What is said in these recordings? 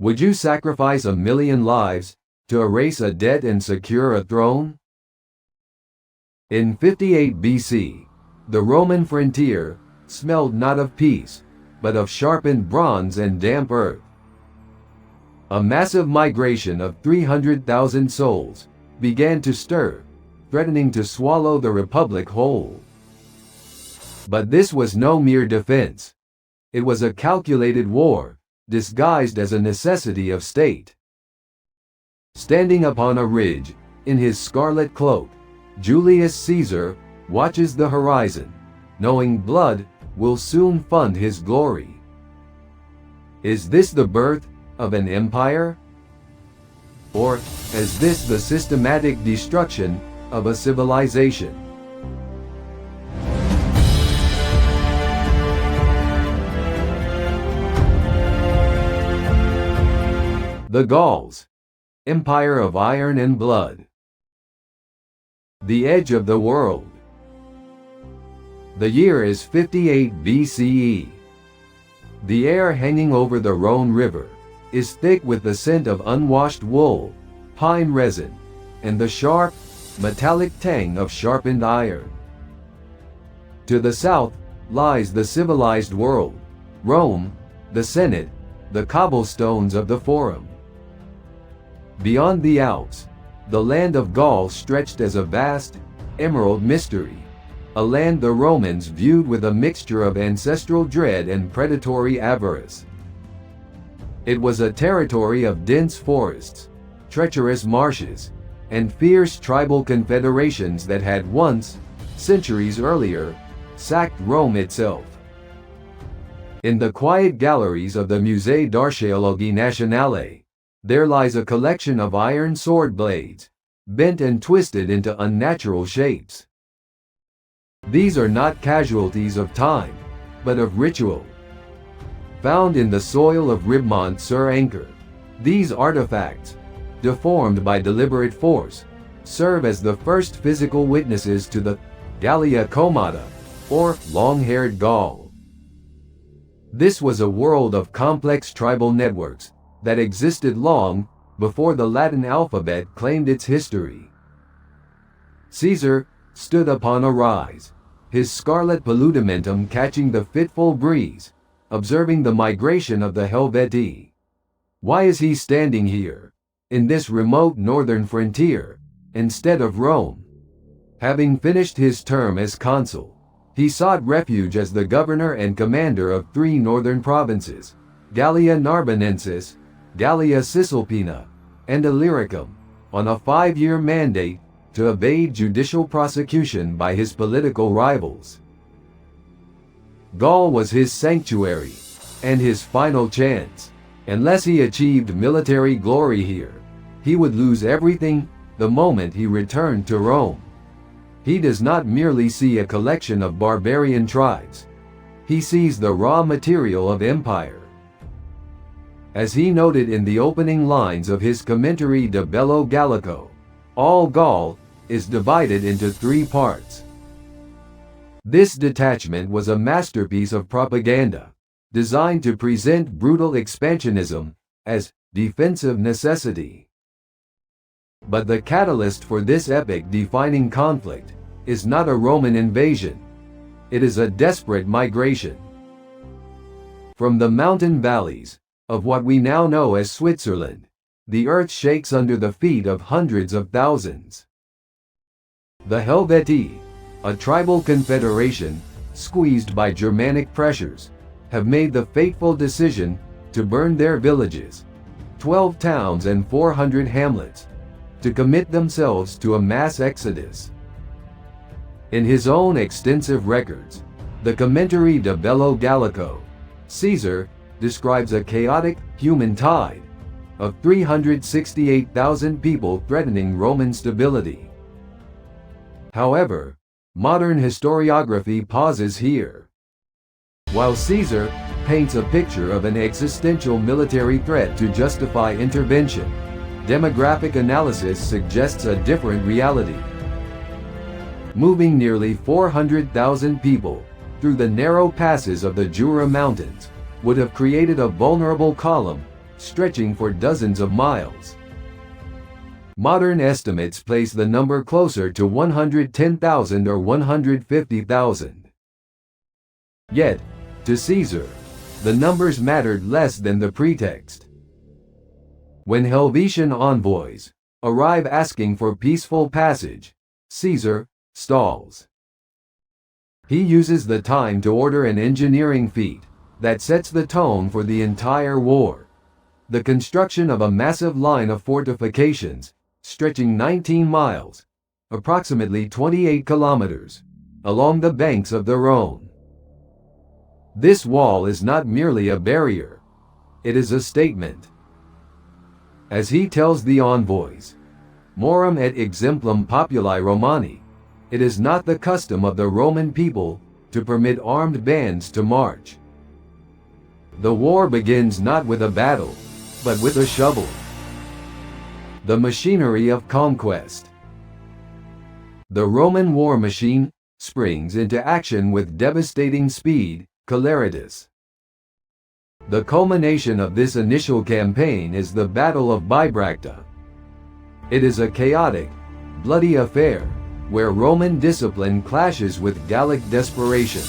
Would you sacrifice 1,000,000 lives to erase a debt and secure a throne? In 58 BC, the Roman frontier smelled not of peace, but of sharpened bronze and damp earth. A massive migration of 300,000 souls began to stir, threatening to swallow the republic whole. But this was no mere defense. It was a calculated war, disguised as a necessity of state. Standing upon a ridge, in his scarlet cloak, Julius Caesar watches the horizon, knowing blood will soon fund his glory. Is this the birth of an empire? Or is this the systematic destruction of a civilization? The Gauls, empire of iron and blood. The edge of the world. The year is 58 BCE. The air hanging over the Rhine River is thick with the scent of unwashed wool, pine resin, and the sharp, metallic tang of sharpened iron. To the south lies the civilized world, Rome, the Senate, the cobblestones of the Forum. Beyond the Alps, the land of Gaul stretched as a vast, emerald mystery, a land the Romans viewed with a mixture of ancestral dread and predatory avarice. It was a territory of dense forests, treacherous marshes, and fierce tribal confederations that had once, centuries earlier, sacked Rome itself. In the quiet galleries of the Musée d'Archéologie Nationale, there lies a collection of iron sword blades, bent and twisted into unnatural shapes. These are not casualties of time, but of ritual. Found in the soil of Ribemont-sur-Ancre, these artifacts, deformed by deliberate force, serve as the first physical witnesses to the Gallia Comata, or long-haired Gaul. This was a world of complex tribal networks that existed long before the Latin alphabet claimed its history. Caesar stood upon a rise, his scarlet paludamentum catching the fitful breeze, observing the migration of the Helvetii. Why is he standing here, in this remote northern frontier, instead of Rome? Having finished his term as consul, he sought refuge as the governor and commander of 3 northern provinces, Gallia Narbonensis, Gallia Cisalpina, and Illyricum, on a 5-year mandate to evade judicial prosecution by his political rivals. Gaul was his sanctuary, and his final chance. Unless he achieved military glory here, he would lose everything the moment he returned to Rome. He does not merely see a collection of barbarian tribes. He sees the raw material of empire. As he noted in the opening lines of his Commentary de Bello Gallico, all Gaul is divided into 3 parts. This detachment was a masterpiece of propaganda, designed to present brutal expansionism as defensive necessity. But the catalyst for this epic-defining conflict is not a Roman invasion. It is a desperate migration. From the mountain valleys of what we now know as Switzerland, the earth shakes under the feet of hundreds of thousands. The Helvetii, a tribal confederation squeezed by Germanic pressures, have made the fateful decision to burn their villages, 12 towns and 400 hamlets, to commit themselves to a mass exodus. In his own extensive records, the Commentary de Bello Gallico, Caesar describes a chaotic human tide of 368,000 people threatening Roman stability. However, modern historiography pauses here. While Caesar paints a picture of an existential military threat to justify intervention, demographic analysis suggests a different reality. Moving nearly 400,000 people through the narrow passes of the Jura Mountains would have created a vulnerable column stretching for dozens of miles. Modern estimates place the number closer to 110,000 or 150,000. Yet, to Caesar, the numbers mattered less than the pretext. When Helvetian envoys arrive asking for peaceful passage, Caesar stalls. He uses the time to order an engineering feat that sets the tone for the entire war: the construction of a massive line of fortifications stretching 19 miles, approximately 28 kilometers, along the banks of the Rhine. This wall is not merely a barrier, it is a statement. As he tells the envoys, "Morum et exemplum populi Romani," it is not the custom of the Roman people to permit armed bands to march. The war begins not with a battle, but with a shovel. The machinery of conquest. The Roman war machine springs into action with devastating speed, celeritas. The culmination of this initial campaign is the Battle of Bibracte. It is a chaotic, bloody affair, where Roman discipline clashes with Gallic desperation.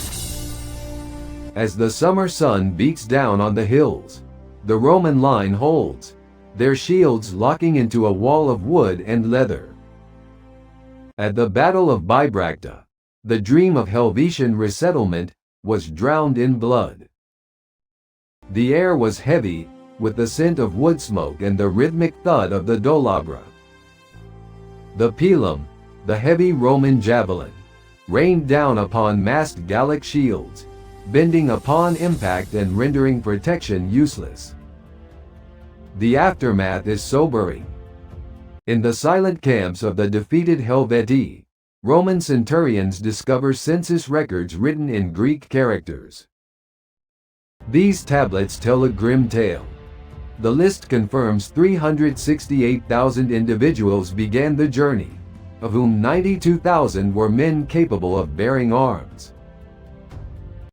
As the summer sun beats down on the hills, the Roman line holds, their shields locking into a wall of wood and leather. At the Battle of Bibracte, the dream of Helvetian resettlement was drowned in blood. The air was heavy, with the scent of wood smoke and the rhythmic thud of the dolabra. The pilum, the heavy Roman javelin, rained down upon massed Gallic shields, bending upon impact and rendering protection useless. The aftermath is sobering. In the silent camps of the defeated Helvetii, Roman centurions discover census records written in Greek characters. These tablets tell a grim tale. The list confirms 368,000 individuals began the journey, of whom 92,000 were men capable of bearing arms.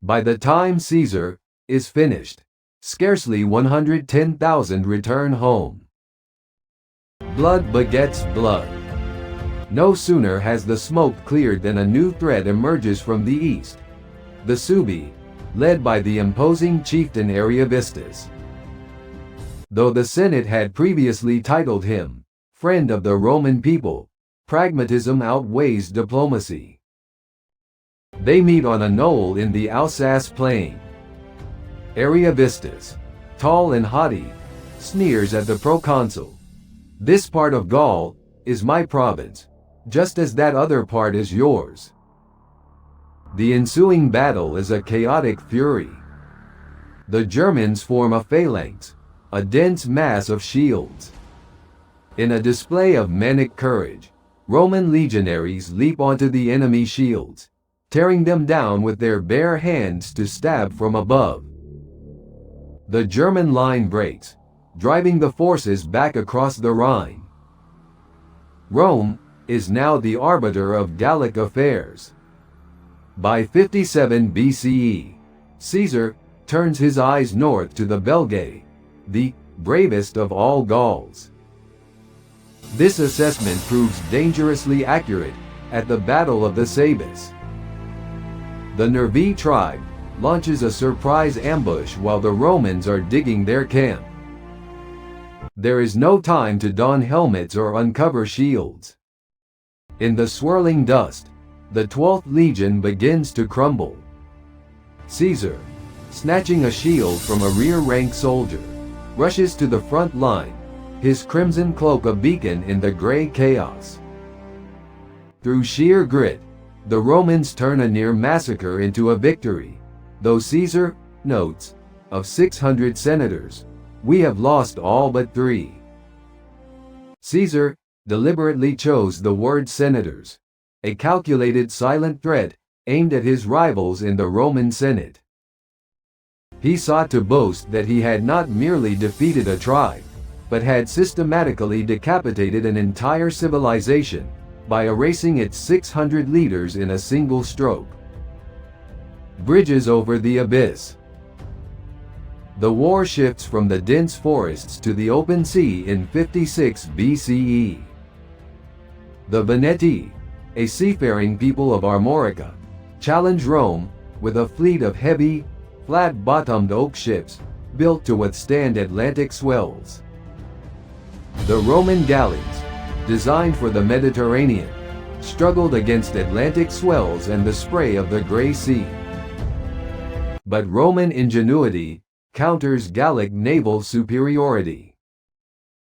By the time Caesar is finished, scarcely 110,000 return home. Blood begets blood. No sooner has the smoke cleared than a new threat emerges from the east: the Suebi, led by the imposing chieftain Ariovistus. Though the Senate had previously titled him friend of the Roman people, pragmatism outweighs diplomacy. They meet on a knoll in the Alsace plain. Ariovistus, tall and haughty, sneers at the proconsul. "This part of Gaul is my province, just as that other part is yours." The ensuing battle is a chaotic fury. The Germans form a phalanx, a dense mass of shields. In a display of manic courage, Roman legionaries leap onto the enemy shields, tearing them down with their bare hands to stab from above. The German line breaks, driving the forces back across the Rhine. Rome is now the arbiter of Gallic affairs. By 57 BCE, Caesar turns his eyes north to the Belgae, the bravest of all Gauls. This assessment proves dangerously accurate at the Battle of the Sabis. The Nervi tribe launches a surprise ambush while the Romans are digging their camp. There is no time to don helmets or uncover shields. In the swirling dust, the 12th Legion begins to crumble. Caesar, snatching a shield from a rear-rank soldier, rushes to the front line, his crimson cloak a beacon in the gray chaos. Through sheer grit, the Romans turn a near massacre into a victory, though Caesar notes, "Of 600 senators, we have lost all but 3. Caesar deliberately chose the word senators, a calculated silent threat aimed at his rivals in the Roman Senate. He sought to boast that he had not merely defeated a tribe, but had systematically decapitated an entire civilization by erasing its 600 leaders in a single stroke. Bridges over the abyss. The war shifts from the dense forests to the open sea in 56 BCE. The Veneti, a seafaring people of Armorica, challenged Rome with a fleet of heavy, flat-bottomed oak ships built to withstand Atlantic swells. The Roman galleys, designed for the Mediterranean, struggled against Atlantic swells and the spray of the Gray Sea. But Roman ingenuity counters Gallic naval superiority.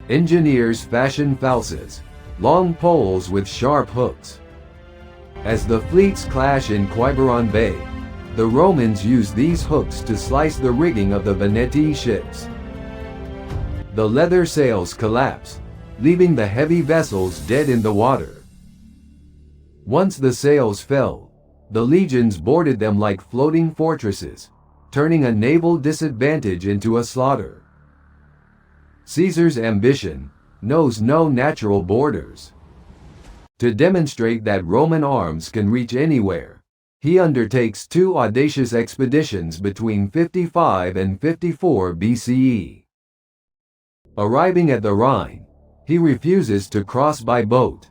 Engineers fashioned falsas, long poles with sharp hooks. As the fleets clash in Quiberon Bay, the Romans use these hooks to slice the rigging of the Veneti ships. The leather sails collapse, leaving the heavy vessels dead in the water. Once the sails fell, the legions boarded them like floating fortresses, turning a naval disadvantage into a slaughter. Caesar's ambition knows no natural borders. To demonstrate that Roman arms can reach anywhere, he undertakes two audacious expeditions between 55 and 54 BCE. Arriving at the Rhine, he refuses to cross by boat.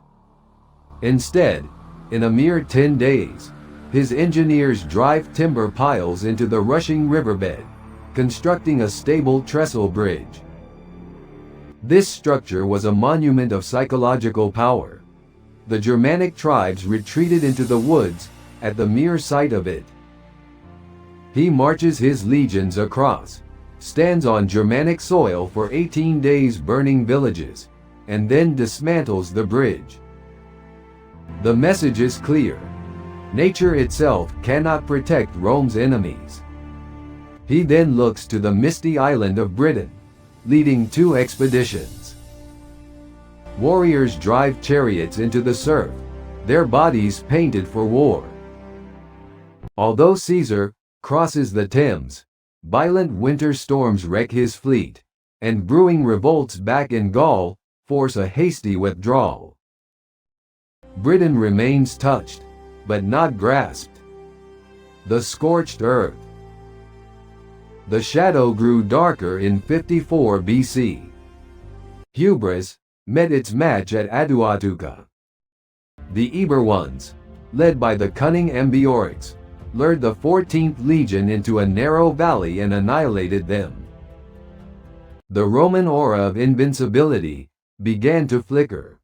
Instead, in a mere 10 days, his engineers drive timber piles into the rushing riverbed, constructing a stable trestle bridge. This structure was a monument of psychological power. The Germanic tribes retreated into the woods at the mere sight of it. He marches his legions across, stands on Germanic soil for 18 days burning villages, and then dismantles the bridge. The message is clear. Nature itself cannot protect Rome's enemies. He then looks to the misty island of Britain, leading two expeditions. Warriors drive chariots into the surf, their bodies painted for war. Although Caesar crosses the Thames, violent winter storms wreck his fleet, and brewing revolts back in Gaul force a hasty withdrawal. Britain remains touched, but not grasped. The scorched earth. The shadow grew darker in 54 BC. Hubris met its match at Aduatuca. The Eber ones, led by the cunning Ambiorix, lured the 14th Legion into a narrow valley and annihilated them. The Roman aura of invincibility began to flicker.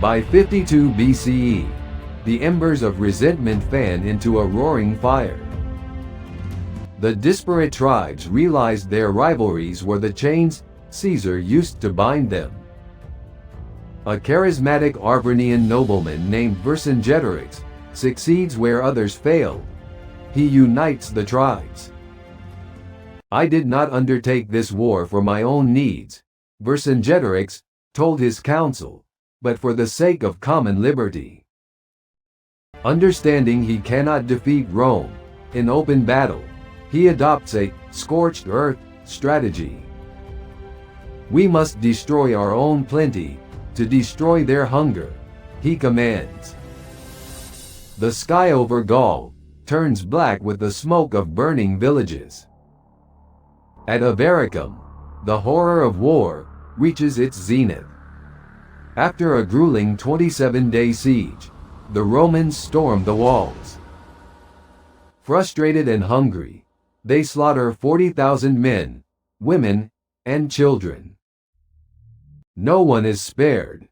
By 52 BCE, the embers of resentment fanned into a roaring fire. The disparate tribes realized their rivalries were the chains Caesar used to bind them. A charismatic Arvernian nobleman named Vercingetorix succeeds where others failed. He unites the tribes. "I did not undertake this war for my own needs," Vercingetorix told his council, "but for the sake of common liberty." Understanding he cannot defeat Rome in open battle, he adopts a scorched earth strategy. "We must destroy our own plenty to destroy their hunger," he commands. The sky over Gaul turns black with the smoke of burning villages. At Avaricum, the horror of war reaches its zenith. After a grueling 27-day siege, the Romans stormed the walls. Frustrated and hungry, they slaughter 40,000 men, women, and children. No one is spared.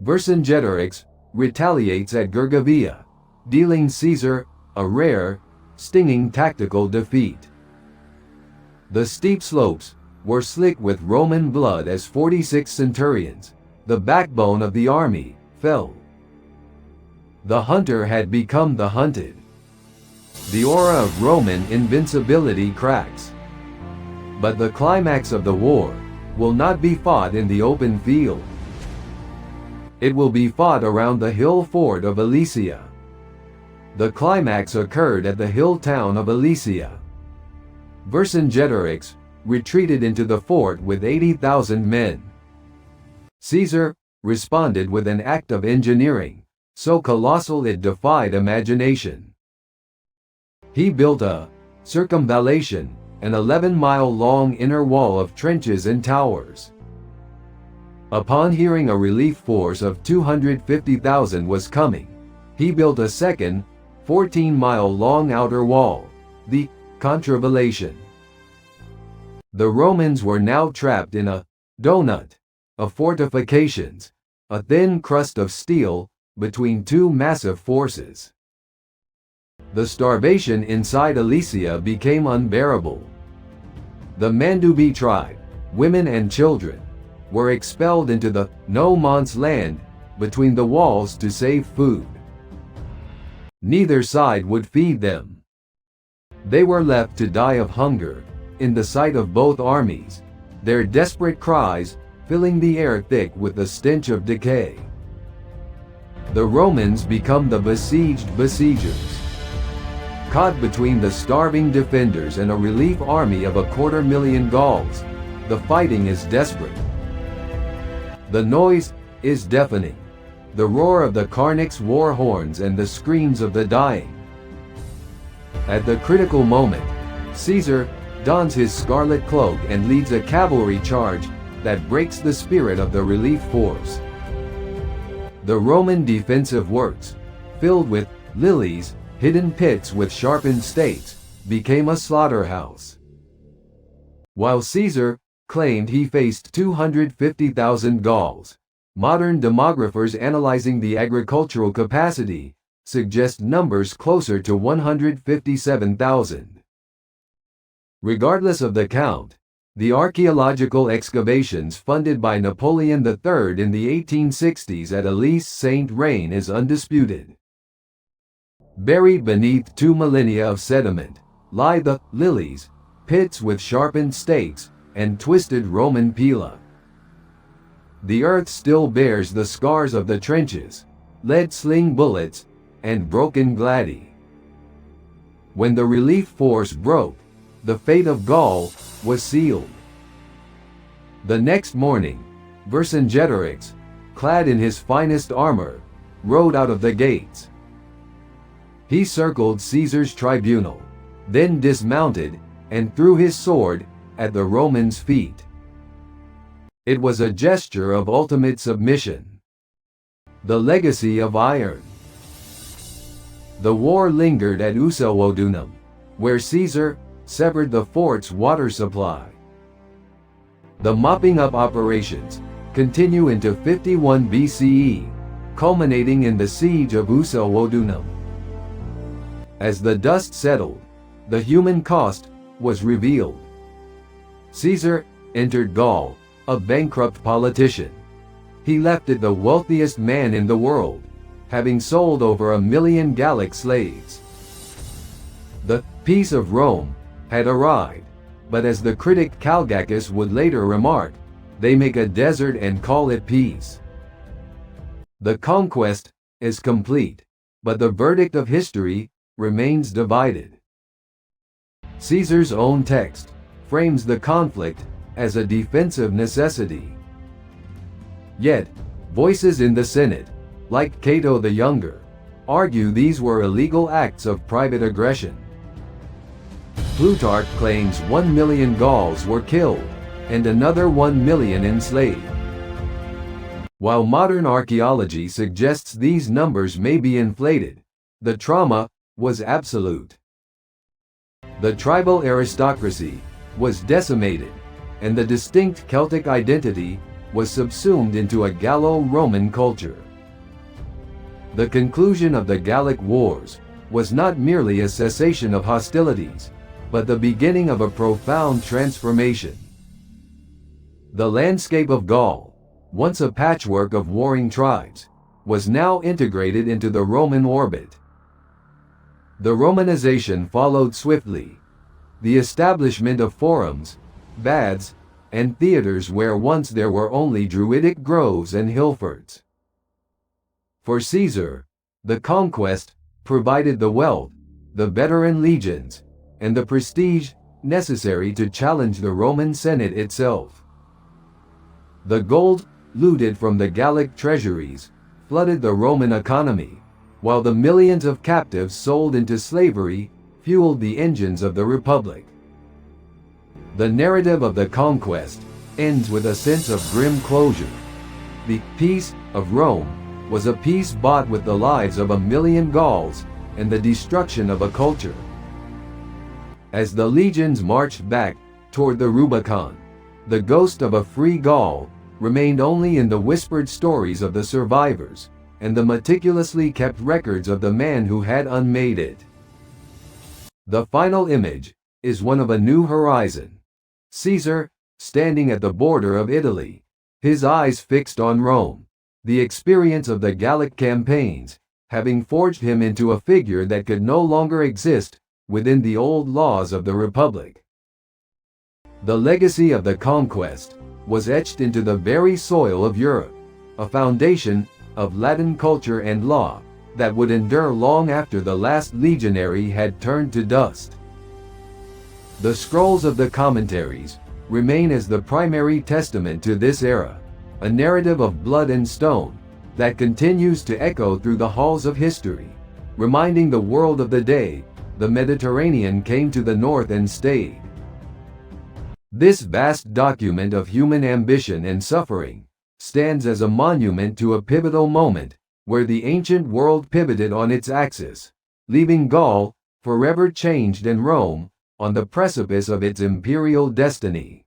Vercingetorix retaliates at Gergovia, dealing Caesar a rare, stinging tactical defeat. The steep slopes were slick with Roman blood as 46 centurions, the backbone of the army, fell. The hunter had become the hunted. The aura of Roman invincibility cracks. But the climax of the war will not be fought in the open field. It will be fought around the hill fort of Alesia. The climax occurred at the hill town of Alesia. Vercingetorix retreated into the fort with 80,000 men. Caesar responded with an act of engineering so colossal it defied imagination. He built a circumvallation an 11-mile-long inner wall of trenches and towers. Upon hearing a relief force of 250,000 was coming, he built a second, 14-mile-long outer wall, the Contravallation. The Romans were now trapped in a doughnut of fortifications, a thin crust of steel, between two massive forces. The starvation inside Alesia became unbearable. The Mandubi tribe, women and children, were expelled into the no-man's land between the walls to save food. Neither side would feed them. They were left to die of hunger, in the sight of both armies, their desperate cries filling the air thick with the stench of decay. The Romans become the besieged besiegers. Caught between the starving defenders and a relief army of 250,000 Gauls, the fighting is desperate. The noise is deafening, the roar of the Carnax war horns and the screams of the dying. At the critical moment, Caesar dons his scarlet cloak and leads a cavalry charge that breaks the spirit of the relief force. The Roman defensive works, filled with lilies, hidden pits with sharpened stakes, became a slaughterhouse. While Caesar claimed he faced 250,000 Gauls, modern demographers analyzing the agricultural capacity suggest numbers closer to 157,000. Regardless of the count, the archaeological excavations funded by Napoleon III in the 1860s at Alesia-Saint-Reine is undisputed. Buried beneath 2 millennia of sediment lie the lilies, pits with sharpened stakes, and twisted Roman pila. The earth still bears the scars of the trenches, lead sling bullets, and broken gladi. When the relief force broke, the fate of Gaul was sealed. The next morning, Vercingetorix, clad in his finest armor, rode out of the gates. He circled Caesar's tribunal, then dismounted, and threw his sword at the Romans' feet. It was a gesture of ultimate submission. The legacy of iron. The war lingered at Uselwodunum, where Caesar severed the fort's water supply. The mopping up operations continue into 51 BCE, culminating in the siege of Uselwodunum. As the dust settled, the human cost was revealed. Caesar entered Gaul, a bankrupt politician. He left it the wealthiest man in the world, having sold over 1 million Gallic slaves. The peace of Rome had arrived, but as the critic Calgacus would later remark, they make a desert and call it peace. The conquest is complete, but the verdict of history remains divided. Caesar's own text frames the conflict as a defensive necessity. Yet, voices in the Senate, like Cato the Younger, argue these were illegal acts of private aggression. Plutarch claims 1 million Gauls were killed, and another 1 million enslaved. While modern archaeology suggests these numbers may be inflated, the trauma was absolute. The tribal aristocracy was decimated, and the distinct Celtic identity was subsumed into a Gallo-Roman culture. The conclusion of the Gallic Wars was not merely a cessation of hostilities, but the beginning of a profound transformation. The landscape of Gaul, once a patchwork of warring tribes, was now integrated into the Roman orbit. The Romanization followed swiftly. The establishment of forums, baths, and theaters where once there were only druidic groves and hillforts. For Caesar, the conquest provided the wealth, the veteran legions, and the prestige necessary to challenge the Roman Senate itself. The gold looted from the Gallic treasuries flooded the Roman economy, while the millions of captives sold into slavery fueled the engines of the Republic. The narrative of the conquest ends with a sense of grim closure. The peace of Rome was a peace bought with the lives of 1,000,000 Gauls and the destruction of a culture. As the legions marched back toward the Rubicon, the ghost of a free Gaul remained only in the whispered stories of the survivors and the meticulously kept records of the man who had unmade it. The final image is one of a new horizon. Caesar, standing at the border of Italy, his eyes fixed on Rome, the experience of the Gallic campaigns having forged him into a figure that could no longer exist within the old laws of the Republic. The legacy of the conquest was etched into the very soil of Europe, a foundation of Latin culture and law that would endure long after the last legionary had turned to dust. The scrolls of the commentaries remain as the primary testament to this era, a narrative of blood and stone that continues to echo through the halls of history, reminding the world of the day the Mediterranean came to the north and stayed. This vast document of human ambition and suffering stands as a monument to a pivotal moment where the ancient world pivoted on its axis, leaving Gaul forever changed and Rome on the precipice of its imperial destiny.